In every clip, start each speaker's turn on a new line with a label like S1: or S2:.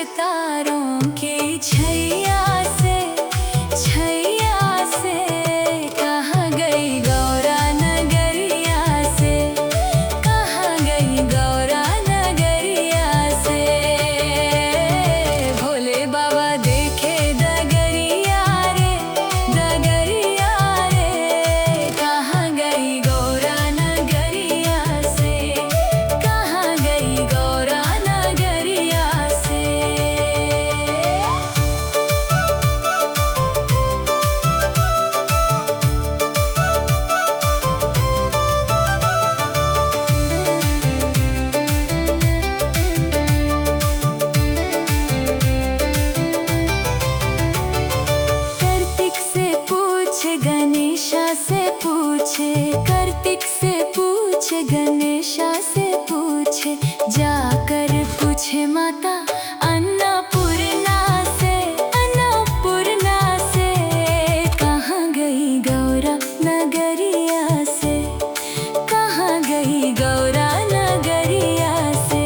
S1: सितारों की छैया से कहाँ गई गौरा नगरिया से, कहाँ गई गौरा नगरिया से। भोले बाबा देखे डगरिया रे, कहाँ गई गौरा नगरिया से, कहाँ गई गौरा नगरिया से। कार्तिक से पूछे गणेशा से पूछे, कार्तिक से पूछे गणेशा से पूछे, जाकर पूछे माता अन्नपूर्णा से, अन्नपूर्णा से। कहाँ गई गौरा नगरिया से, कहाँ गई गौरा नगरिया से।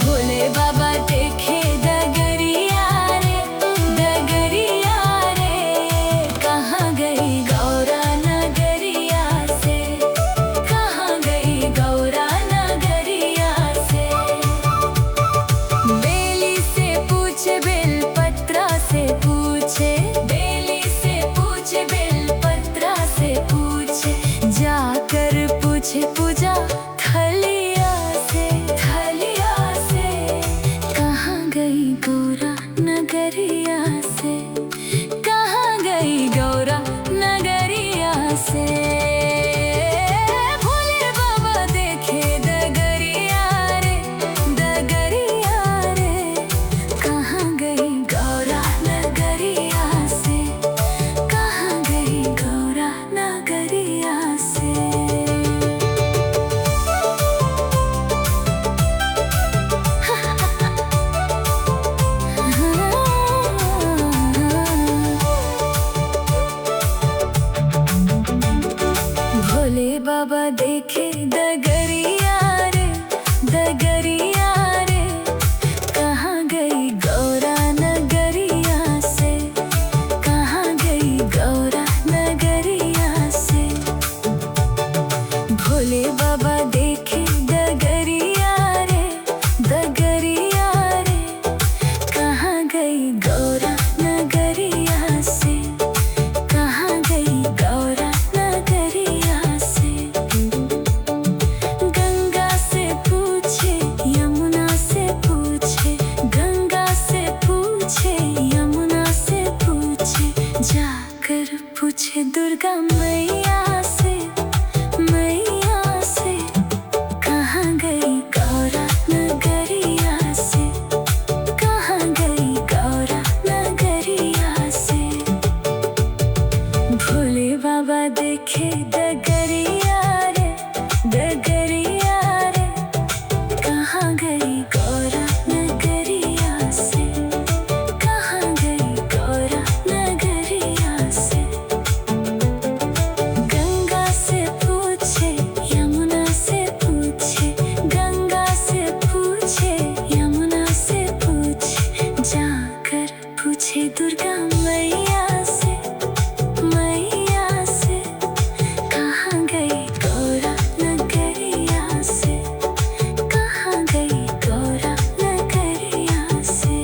S1: भोले बाबा देखे डगरिया रे, कहाँ गई गौरा नगरिया से, कहाँ गई गौरा नगरिया से। बेली से पूछे बेलपत्रा से पूछे, बेली से पूछे बेलपत्रा से पूछे, जाकर पूछे पूजा थलिया से, थलिया से। कहाँ गई गौरा नगरिया से, कहाँ गई गौरा नगरिया से। भोले बाबा देखे डगरिया रे, कहाँ गई गौरा नगरिया से, कहाँ गई गौरा नगरिया से। भोले बाबा देखे डगरिया रे, कहाँ गई गौरा नगरिया से, कहाँ गई गौरा नगरिया से। भोले बाबा देखे डगरिया रे, कहाँ गई गौरा नगरिया से, कहाँ गई गौरा नगरिया से। गंगा से पूछे यमुना से पूछे, गंगा से पूछे यमुना से पूछे, जाकर पूछे दुर्गा मैया से, कहाँ गई गौरा नगरिया से, कहाँ गई गौरा नगरिया से। भोले बाबा देखे डगरिया रे, कहाँ गई गौरा नगरिया से, कहाँ गई गौरा नगरिया से। गंगा से पूछे यमुना से पूछे, गंगा से पूछे यमुना से पूछे, जाकर पूछे दुर्गा मैया से, कहाँ गई गौरा नगरिया से, कहाँ गई गौरा नगरिया से।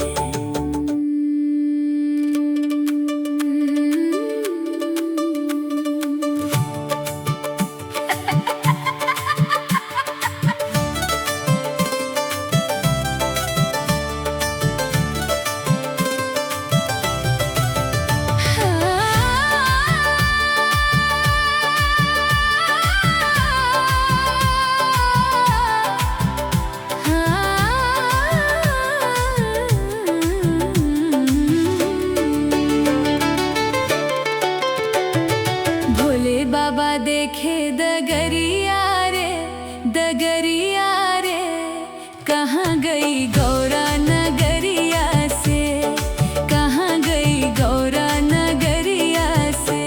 S1: भोले बाबा देखे डगरिया रे, कहाँ गई गौरा नगरिया से, कहाँ गई गौरा नगरिया से।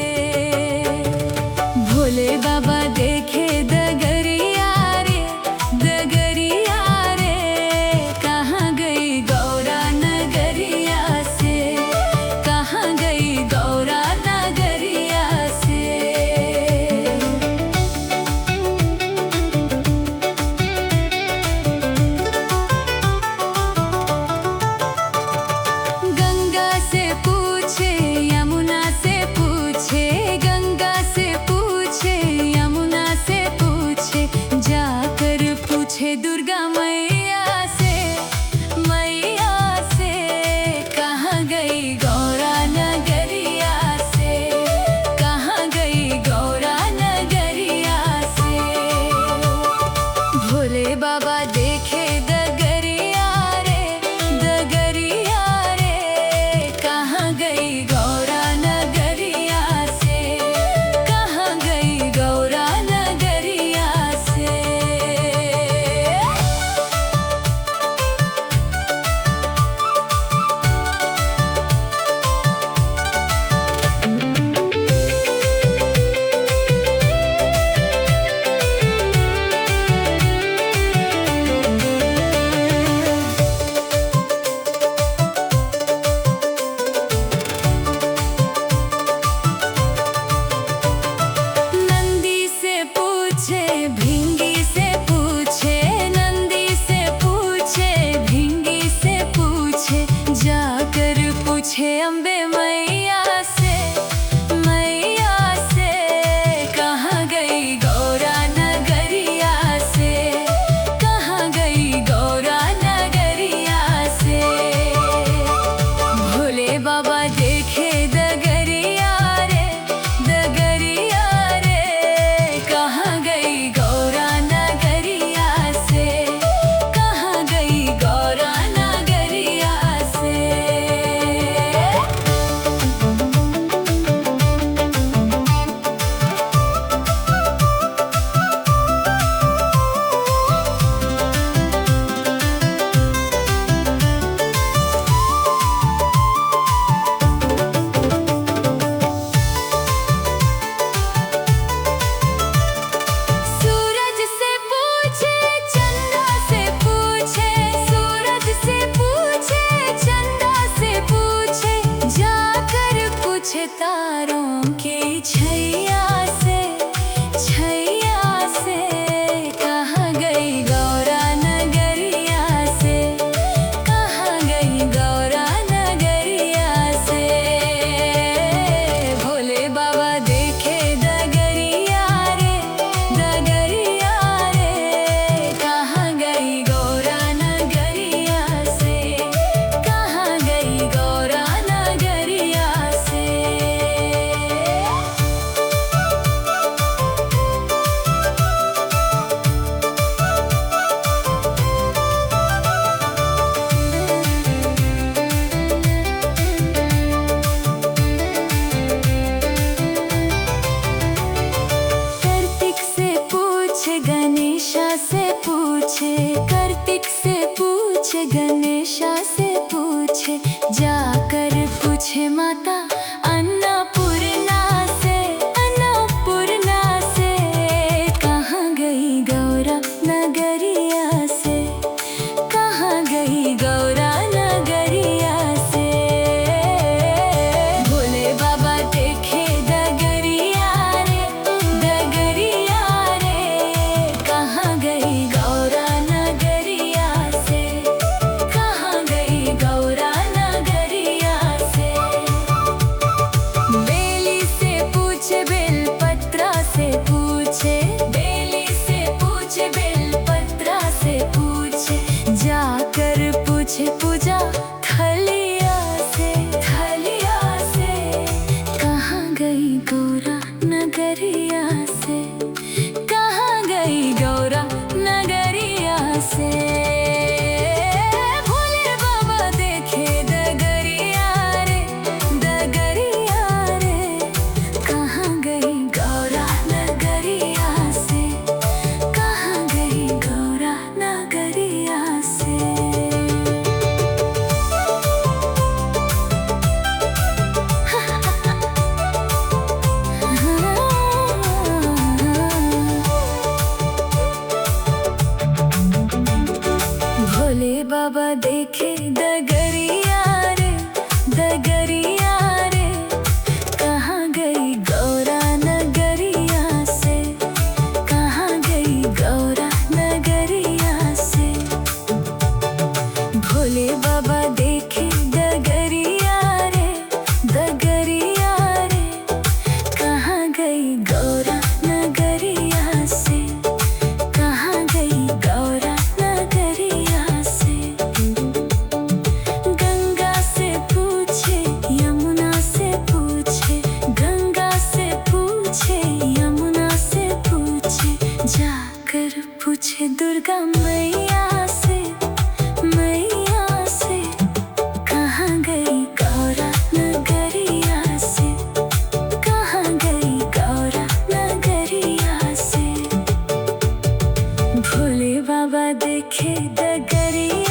S1: भोले बाबा देखे डगरिया रे, कहाँ गई पूछे दुर्गा मैया से, मैया से कहाँ गई गौरा नगरिया से, कहाँ गई गौरा नगरिया से। भोले बाबा देखे डगरिया रे, डगरिया रे कहाँ गई गौरा नगरिया से, कहाँ गई गौरा नगरिया से। नंदी से पूछे भिंगी से पूछे, नंदी से पूछे भिंगी से पूछे, जाकर पूछे अम्बे मैया से, मैया से कहाँ गई गौरा नगरिया से, कहाँ गई गौरा नगरिया से। भोले बाबा देखे डगरिया रे, डगरिया रे कहाँ गई गौरा नगरिया से, कहाँ गई गौरा नगरिया से। सूरज से पूछे चंदा से पूछे, सूरज से पूछे चंदा से पूछे, जाकर पूछे तारों की छैया से, छैया से कहाँ गई गौरा नगरिया से, कहाँ गई गौरा नगरिया से। भोले बाबा देखे डगरिया रे, डगरिया रे कहाँ गई गौरा नगरिया से, कहाँ गई गौरा नगरिया से। कार्तिक से पूछे गणेशा से पूछे, कार्तिक से पूछे गणेशा से पूछे, जाकर पूछे माता अन्नपूर्णा से, अन्नपूर्णा से कहाँ गई गौरा नगरिया से, कहाँ गई गौरा नगरिया से। भोले बाबा देखे डगरिया रे, डगरिया रे कहाँ गई गौरा नगरिया से, कहाँ गई गौरा नगरिया से। बेली से पूछे बेलपत्रा से पूछे, बेली से पूछे बेलपत्रा से पूछे, जाकर पूछे पूजा थलिया से, थलिया से कहाँ गई गौरा नगरिया से, कहाँ गई गौरा नगरिया से। भोले बाबा देखे डगरिया रे, डगरिया रे कहाँ गई गौरा नगरिया से, कहाँ गई गौरा नगरिया से। भोले बाबा देखे डगरिया रे, डगरिया रे कहाँ गई गौरा नगरिया से, कहाँ गई गौरा नगरिया से। भोले बाबा देखे डगरिया रे, डगरिया रे कहाँ गई गौरा नगरिया से, कहाँ गई गौरा दुर्गा मैया से, मैया से। कहाँ गई गौरा नगरिया से, कहाँ गई गौरा नगरिया से। भोले बाबा देखे डगरिया